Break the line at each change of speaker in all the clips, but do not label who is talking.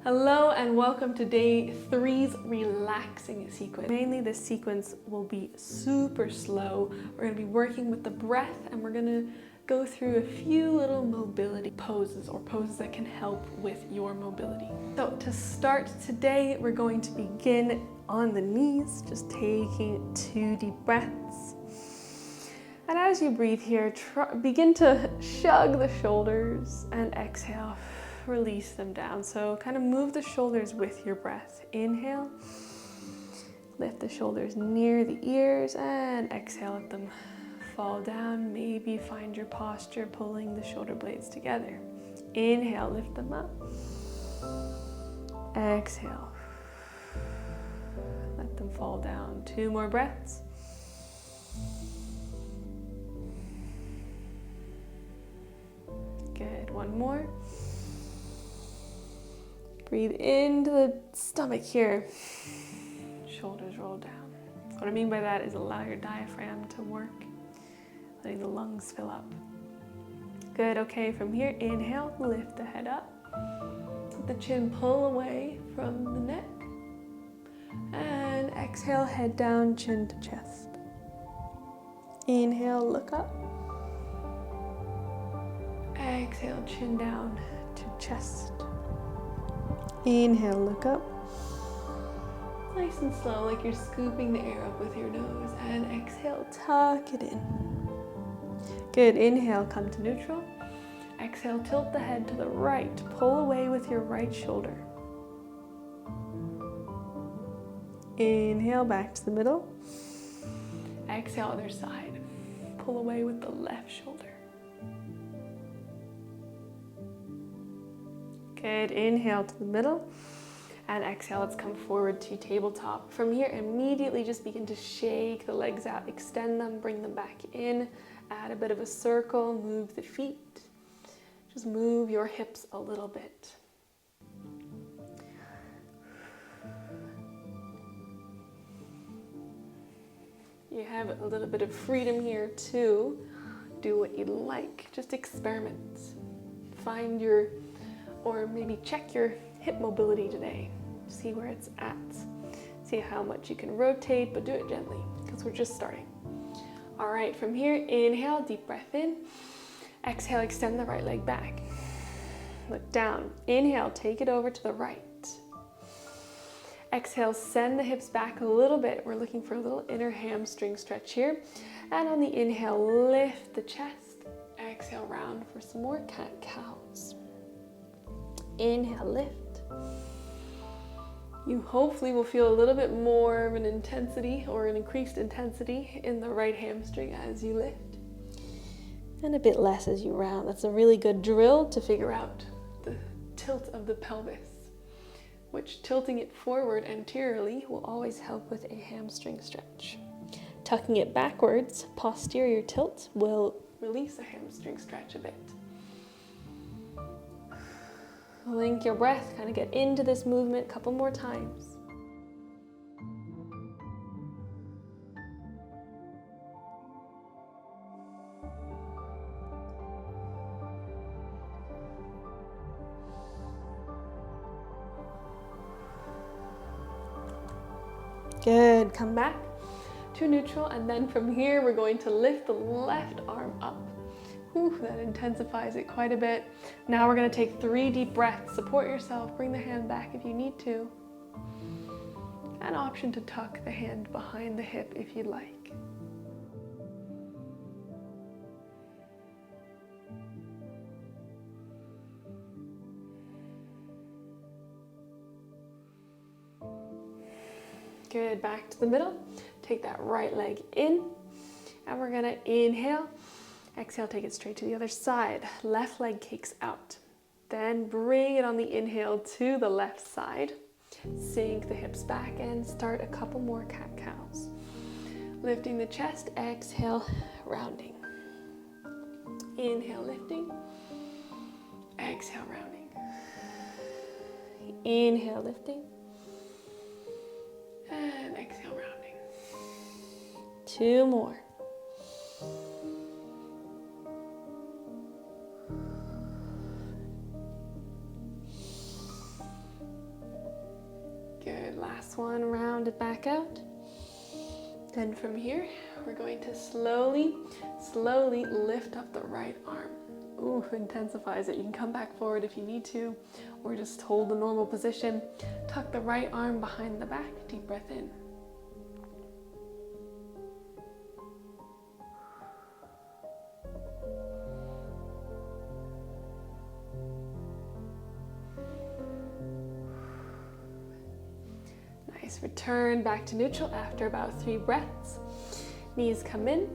Hello and welcome to day 3's relaxing sequence. Mainly this sequence will be super slow. We're going to be working with the breath and we're going to go through a few little mobility poses or poses that can help with your mobility. So to start today, we're going to begin on the knees, just taking 2 deep breaths. And as you breathe here, begin to shrug the shoulders and exhale. Release them down. So kind of move the shoulders with your breath. Inhale, lift the shoulders near the ears, and exhale, let them fall down. Maybe find your posture pulling the shoulder blades together. Inhale, lift them up. Exhale, let them fall down. 2 more breaths. Good, 1 more. Breathe into the stomach here. Shoulders roll down. What I mean by that is allow your diaphragm to work, letting the lungs fill up. Good, okay, from here, inhale, lift the head up. Let the chin pull away from the neck. And exhale, head down, chin to chest. Inhale, look up. Exhale, chin down to chest. Inhale, look up. Nice and slow, like you're scooping the air up with your nose. And exhale, tuck it in. Good, inhale, come to neutral. Exhale, tilt the head to the right. Pull away with your right shoulder. Inhale, back to the middle. Exhale, other side. Pull away with the left shoulder. Good, inhale to the middle, and exhale, let's come forward to tabletop. From here, immediately just begin to shake the legs out, extend them, bring them back in, add a bit of a circle, move the feet, just move your hips a little bit. You have a little bit of freedom here to do what you'd like, just experiment. Find your or maybe check your hip mobility today. See where it's at. See how much you can rotate, but do it gently because we're just starting. All right, from here, inhale, deep breath in. Exhale, extend the right leg back. Look down. Inhale, take it over to the right. Exhale, send the hips back a little bit. We're looking for a little inner hamstring stretch here. And on the inhale, lift the chest. Exhale, round for some more cat-cows. Inhale, lift. You hopefully will feel a little bit more of an intensity or an increased intensity in the right hamstring as you lift. And a bit less as you round. That's a really good drill to figure out the tilt of the pelvis, which tilting it forward anteriorly will always help with a hamstring stretch. Tucking it backwards, posterior tilt, will release a hamstring stretch a bit. Link your breath, kind of get into this movement a couple more times. Good, come back to neutral, and then from here we're going to lift the left arm up. Whew, that intensifies it quite a bit. Now we're going to take 3 deep breaths. Support yourself, bring the hand back if you need to. An option to tuck the hand behind the hip if you'd like. Good, back to the middle. Take that right leg in, and we're going to inhale. Exhale, take it straight to the other side. Left leg kicks out. Then bring it on the inhale to the left side. Sink the hips back and start a couple more cat-cows. Lifting the chest, exhale, rounding. Inhale, lifting. Exhale, rounding. Inhale, lifting. And exhale, rounding. 2 more. Last one, round it back out. Then from here, we're going to slowly lift up the right arm. Ooh, intensifies it. You can come back forward if you need to, or just hold the normal position. Tuck the right arm behind the back, deep breath in. Nice, return back to neutral after about 3 breaths. Knees come in,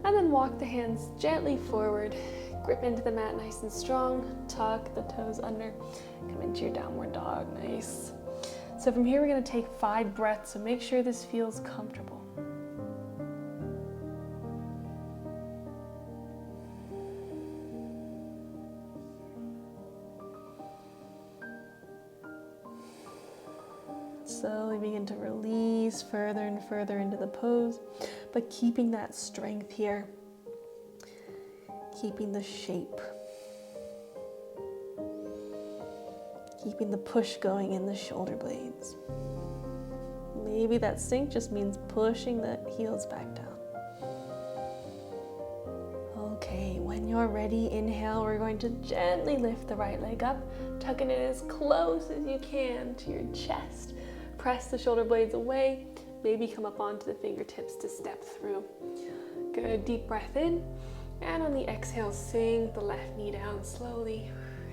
and then walk the hands gently forward. Grip into the mat nice and strong, tuck the toes under, come into your downward dog, nice. So from here we're gonna take 5 breaths, so make sure this feels comfortable. Slowly begin to release further and further into the pose, but keeping that strength here. Keeping the shape. Keeping the push going in the shoulder blades. Maybe that sink just means pushing the heels back down. Okay, when you're ready, inhale, we're going to gently lift the right leg up, tucking it as close as you can to your chest. Press the shoulder blades away, maybe come up onto the fingertips to step through. Good, deep breath in. And on the exhale, sink the left knee down slowly.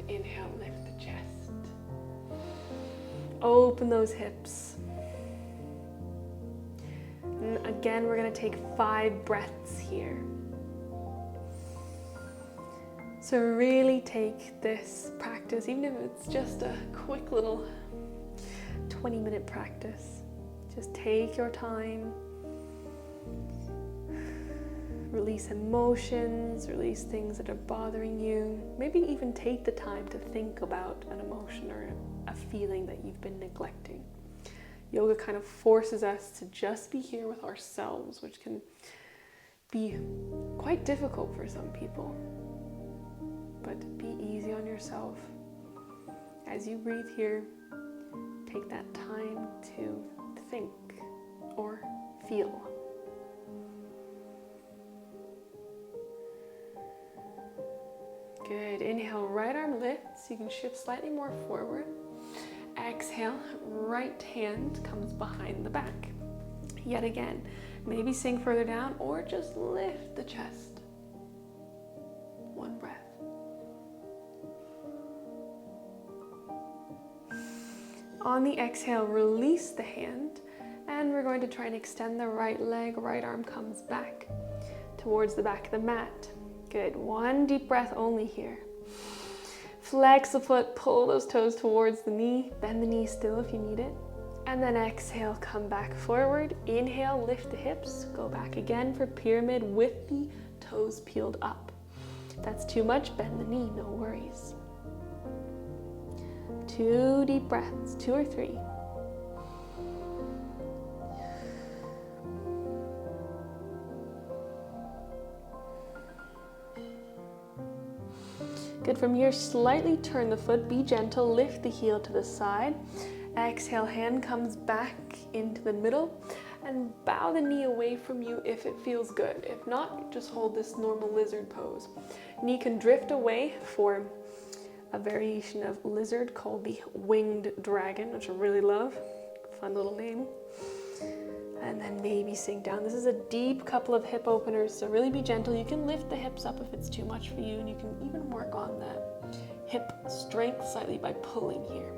Inhale, lift the chest. Open those hips. And again, we're going to take 5 breaths here. So really take this practice, even if it's just a quick little 20-minute practice. Just take your time. Release emotions, release things that are bothering you. Maybe even take the time to think about an emotion or a feeling that you've been neglecting. Yoga kind of forces us to just be here with ourselves, which can be quite difficult for some people. But be easy on yourself. As you breathe here, take that time to think or feel. Good, inhale, right arm lifts. You can shift slightly more forward. Exhale, right hand comes behind the back. Yet again, maybe sink further down or just lift the chest. 1 breath. On the exhale, release the hand, and we're going to try and extend the right leg. Right arm comes back towards the back of the mat. Good, 1 deep breath only here. Flex the foot, pull those toes towards the knee, bend the knee still if you need it. And then exhale, come back forward. Inhale, lift the hips, go back again for pyramid with the toes peeled up. If that's too much, bend the knee, no worries. 2 deep breaths, 2 or 3. Good, from here, slightly turn the foot, be gentle, lift the heel to the side. Exhale, hand comes back into the middle, and bow the knee away from you if it feels good. If not, just hold this normal lizard pose. Knee can drift away for a variation of lizard called the winged dragon, which I really love. Fun little name. And then maybe sink down. This is a deep couple of hip openers, so really be gentle. You can lift the hips up if it's too much for you, and you can even work on that hip strength slightly by pulling here.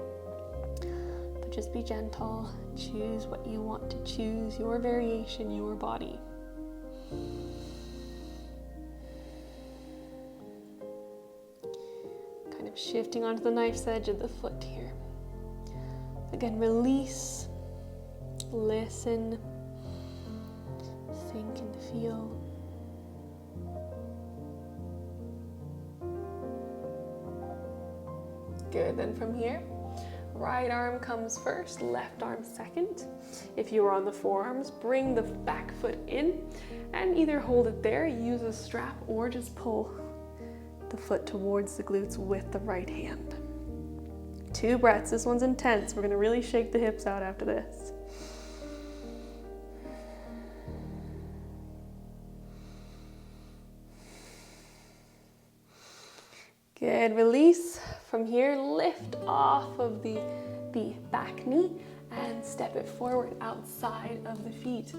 But just be gentle. Choose what you want to choose, your variation, your body. Kind of shifting onto the knife's edge of the foot here. Again, release, listen, think and feel. Good, then from here, right arm comes first, left arm second. If you are on the forearms, bring the back foot in and either hold it there, use a strap, or just pull the foot towards the glutes with the right hand. 2 breaths, this one's intense. We're gonna really shake the hips out after this. Good, release. From here, lift off of the back knee and step it forward outside of the feet.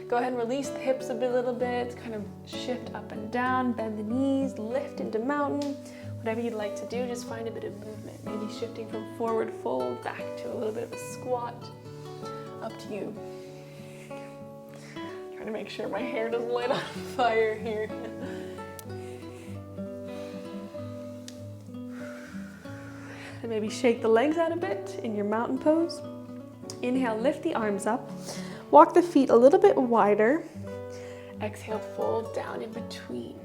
Go ahead and release the hips a little bit, kind of shift up and down, bend the knees, lift into mountain. Whatever you'd like to do, just find a bit of movement. Maybe shifting from forward fold back to a little bit of a squat. Up to you. Trying to make sure my hair doesn't light on fire here. And maybe shake the legs out a bit in your mountain pose. Inhale, lift the arms up. Walk the feet a little bit wider. Exhale, fold down in between.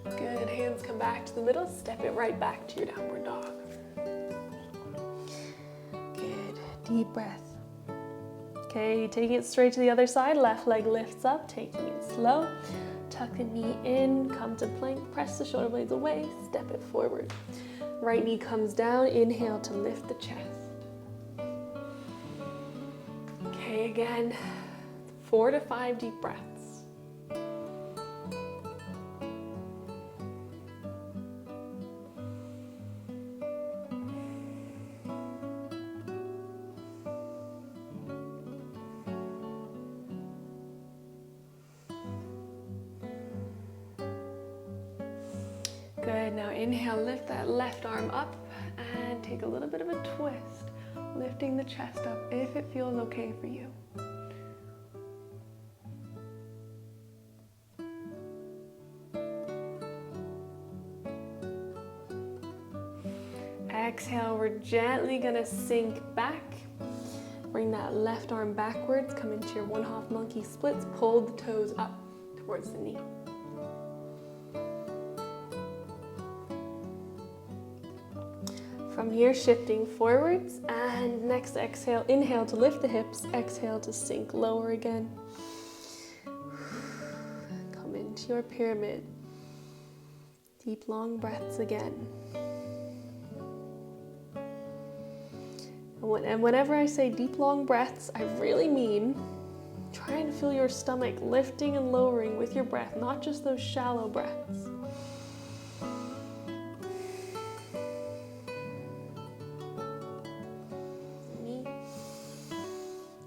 Good, hands come back to the middle. Step it right back to your downward dog. Good, deep breath. Okay, taking it straight to the other side, left leg lifts up, taking it slow. Tuck the knee in, come to plank, press the shoulder blades away, step it forward. Right knee comes down, inhale to lift the chest. Okay, again, 4 to 5 deep breaths. Good, now inhale, lift that left arm up and take a little bit of a twist, lifting the chest up if it feels okay for you. Exhale, we're gently gonna sink back. Bring that left arm backwards, come into your 1/2 monkey splits, pull the toes up towards the knee. From here, shifting forwards, and next exhale, inhale to lift the hips, exhale to sink lower again. Come into your pyramid. Deep, long breaths again. And whenever I say deep, long breaths, I really mean trying to feel your stomach lifting and lowering with your breath, not just those shallow breaths.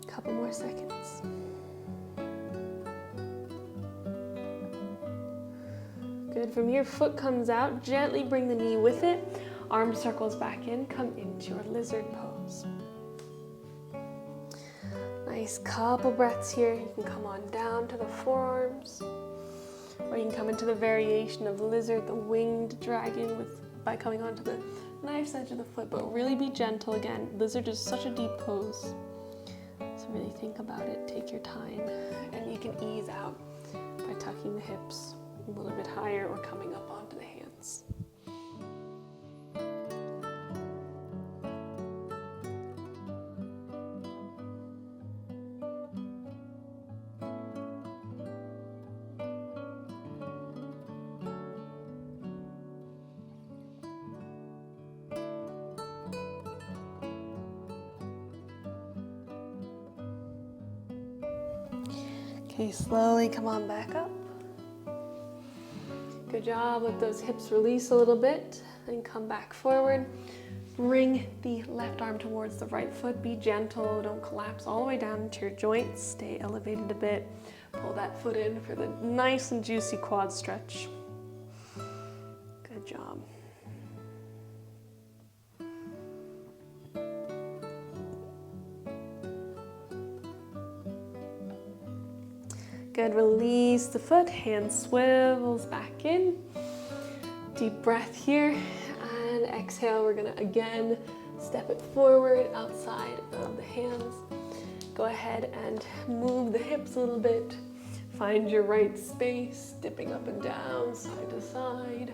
Couple more seconds. Good, from here, foot comes out, gently bring the knee with it, arm circles back in, come into your lizard pose. Nice couple breaths here. You can come on down to the forearms, or you can come into the variation of lizard, the winged dragon, by coming onto the knife's edge of the foot, but really be gentle again. Lizard is such a deep pose. So really think about it, take your time, and you can ease out by tucking the hips a little bit higher or coming up onto the hands. Okay, slowly come on back up. Good job. Let those hips release a little bit and come back forward. Bring the left arm towards the right foot. Be gentle. Don't collapse all the way down into your joints. Stay elevated a bit. Pull that foot in for the nice and juicy quad stretch. Good job. Good, release the foot, hand swivels back in. Deep breath here, and exhale, we're gonna again step it forward outside of the hands. Go ahead and move the hips a little bit. Find your right space, dipping up and down, side to side.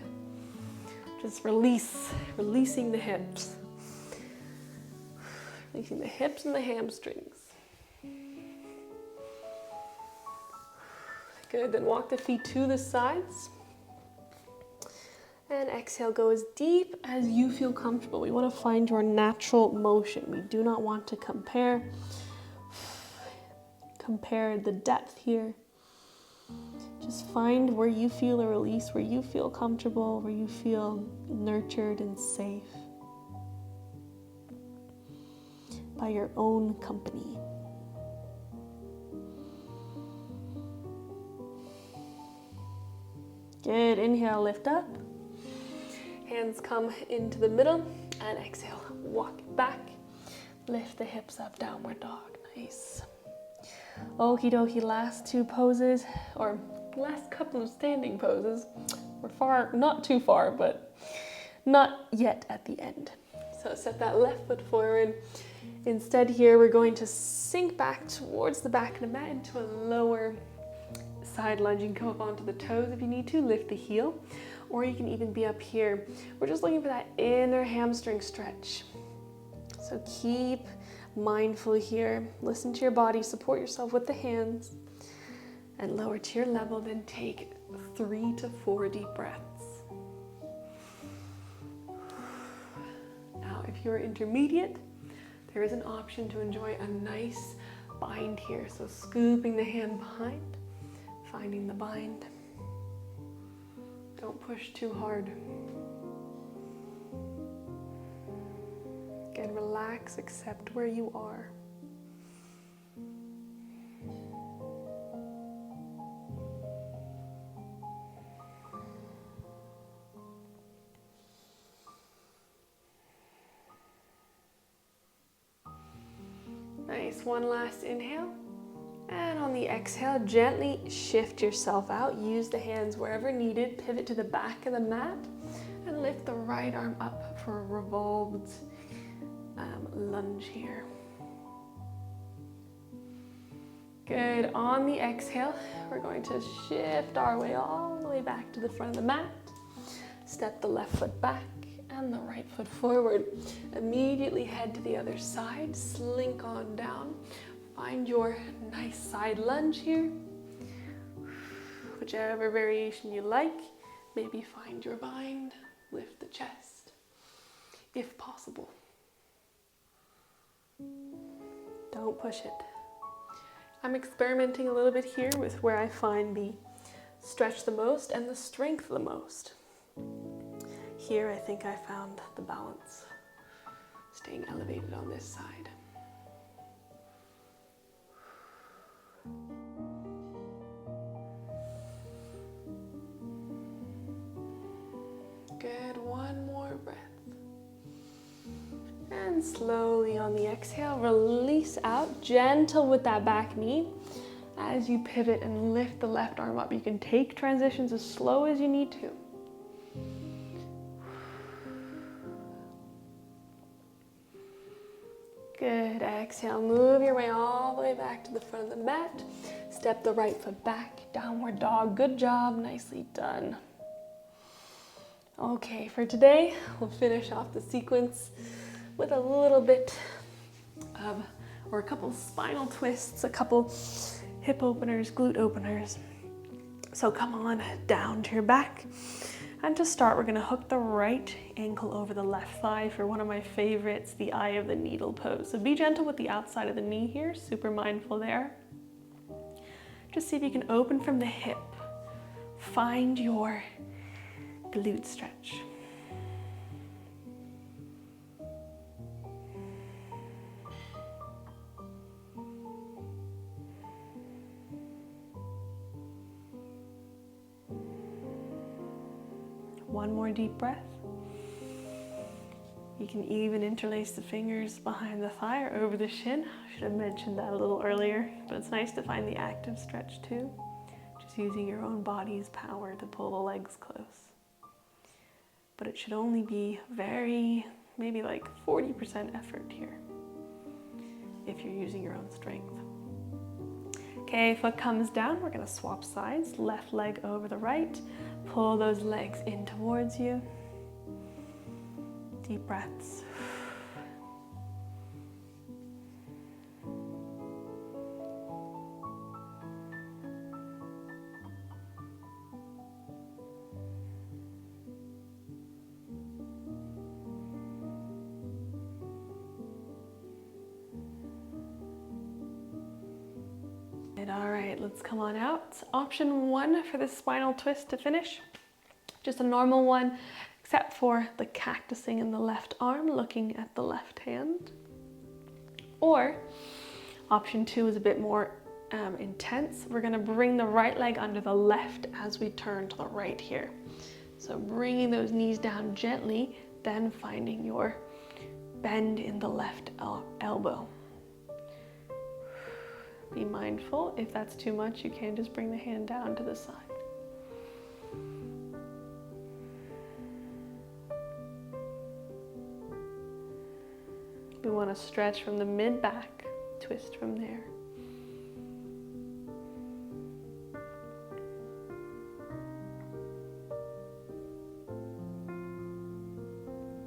Just releasing the hips. Releasing the hips and the hamstrings. Good, then walk the feet to the sides. And exhale, go as deep as you feel comfortable. We want to find your natural motion. We do not want to compare. compare the depth here. Just find where you feel a release, where you feel comfortable, where you feel nurtured and safe by your own company. Good, inhale, lift up. Hands come into the middle and exhale, walk it back. Lift the hips up, downward dog, nice. Okie dokie, last two poses, or last couple of standing poses. We're far, not too far, but not yet at the end. So step that left foot forward. Instead here, we're going to sink back towards the back of the mat into a lower side lunge. You can come up onto the toes if you need to, lift the heel, or you can even be up here. We're just looking for that inner hamstring stretch. So keep mindful here. Listen to your body, support yourself with the hands, and lower to your level. Then take 3 to 4 deep breaths. Now, if you're intermediate, there is an option to enjoy a nice bind here. So scooping the hand behind, finding the bind. Don't push too hard. Again, relax, accept where you are. Nice, one last inhale. And on the exhale, gently shift yourself out. Use the hands wherever needed. Pivot to the back of the mat and lift the right arm up for a revolved lunge here. Good. On the exhale, we're going to shift our way all the way back to the front of the mat. Step the left foot back and the right foot forward. Immediately head to the other side. Slink on down. Find your nice side lunge here. Whichever variation you like. Maybe find your bind. Lift the chest, if possible. Don't push it. I'm experimenting a little bit here with where I find the stretch the most and the strength the most. Here, I think I found the balance, staying elevated on this side. Good, one more breath. And slowly on the exhale, release out, gentle with that back knee. As you pivot and lift the left arm up, you can take transitions as slow as you need to. Good, exhale, move your way all the way back to the front of the mat. Step the right foot back, downward dog, good job, nicely done. Okay, for today, we'll finish off the sequence with a little bit of, or a couple spinal twists, a couple hip openers, glute openers. So come on down to your back. And to start, we're gonna hook the right ankle over the left thigh for one of my favorites, the eye of the needle pose. So be gentle with the outside of the knee here, super mindful there. Just see if you can open from the hip. Find your glute stretch. One more deep breath. You can even interlace the fingers behind the thigh or over the shin. I should have mentioned that a little earlier, but it's nice to find the active stretch too. Just using your own body's power to pull the legs close. But it should only be maybe like 40% effort here, if you're using your own strength. Okay, foot comes down, we're gonna swap sides, left leg over the right, pull those legs in towards you. Deep breaths. Good, all right, let's come on out. Option 1 for the spinal twist to finish. Just a normal one, except for the cactusing in the left arm, looking at the left hand. Or option 2 is a bit more intense. We're gonna bring the right leg under the left as we turn to the right here. So bringing those knees down gently, then finding your bend in the left elbow. Be mindful, if that's too much, you can just bring the hand down to the side. We want to stretch from the mid-back, twist from there.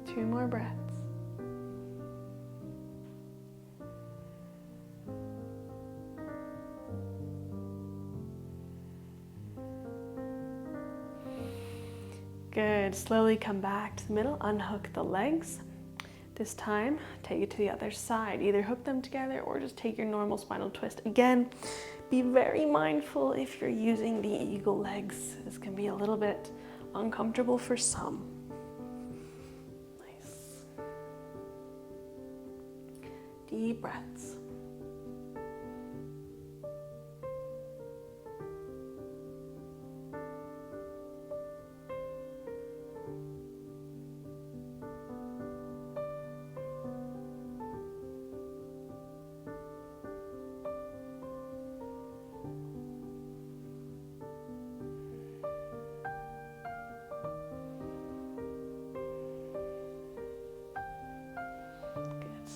Two more breaths. Good, slowly come back to the middle, unhook the legs. This time, take it to the other side. Either hook them together or just take your normal spinal twist. Again, be very mindful if you're using the eagle legs. This can be a little bit uncomfortable for some. Nice. Deep breaths.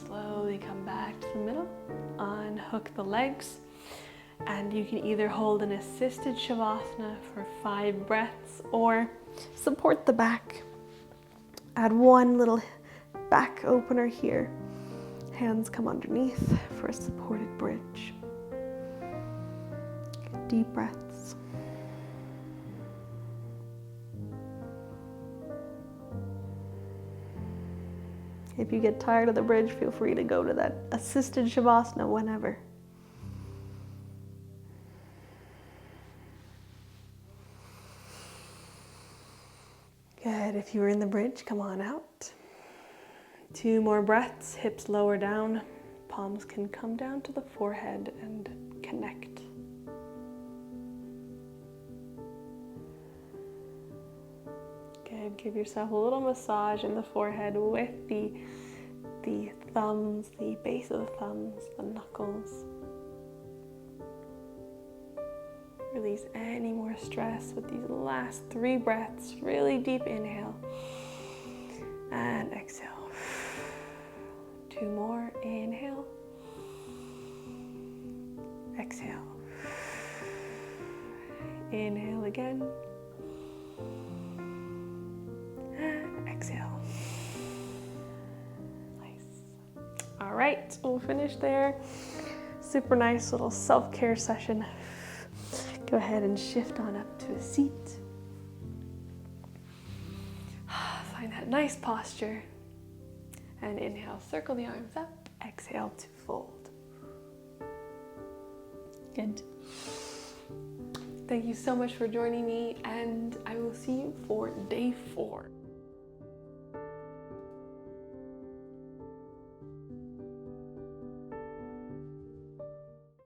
Slowly come back to the middle, unhook the legs, and you can either hold an assisted shavasana for 5 breaths or support the back. Add one little back opener here. Hands come underneath for a supported bridge. Deep breaths. If you get tired of the bridge, feel free to go to that assisted shavasana whenever. Good, if you were in the bridge, come on out. 2 more breaths, hips lower down, palms can come down to the forehead and connect. Good, give yourself a little massage in the forehead with the thumbs, the base of the thumbs, the knuckles. Release any more stress with these last 3 breaths. Really deep inhale and exhale. 2 more, inhale, exhale. Inhale again. And exhale. Nice. All right, we'll finish there. Super nice little self-care session. Go ahead and shift on up to a seat. Find that nice posture. And inhale, circle the arms up. Exhale to fold. Good. Thank you so much for joining me, and I will see you for day 4.